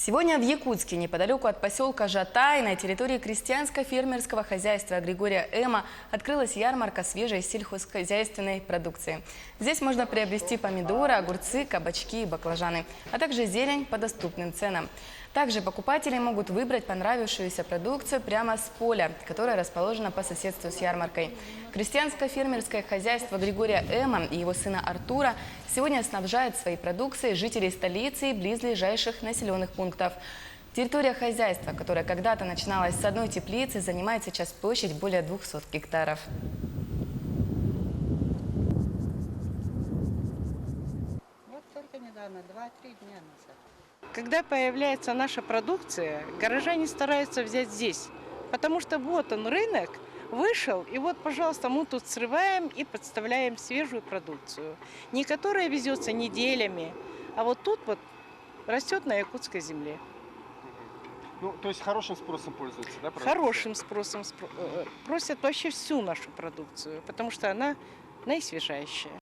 Сегодня в Якутске, неподалеку от поселка Жатай, на территории крестьянско-фермерского хозяйства Григория Эма, открылась ярмарка свежей сельхозхозяйственной продукции. Здесь можно приобрести помидоры, огурцы, кабачки и баклажаны, а также зелень по доступным ценам. Также покупатели могут выбрать понравившуюся продукцию прямо с поля, которое расположено по соседству с ярмаркой. Крестьянско-фермерское хозяйство Григория Эма и его сына Артура сегодня снабжает своей продукцией жителей столицы и близлежащих населенных пунктов. Территория хозяйства, которая когда-то начиналась с одной теплицы, занимает сейчас площадь более 200 гектаров. Вот только недавно, 2-3 дня назад. Когда появляется наша продукция, горожане стараются взять здесь, потому что вот он рынок, вышел, и вот, пожалуйста, мы тут срываем и подставляем свежую продукцию. Не которая везется неделями, а вот тут вот растет на якутской земле. Ну, то есть хорошим спросом пользуется, да? Продукция? Хорошим спросом просят вообще всю нашу продукцию, потому что она наисвежайшая.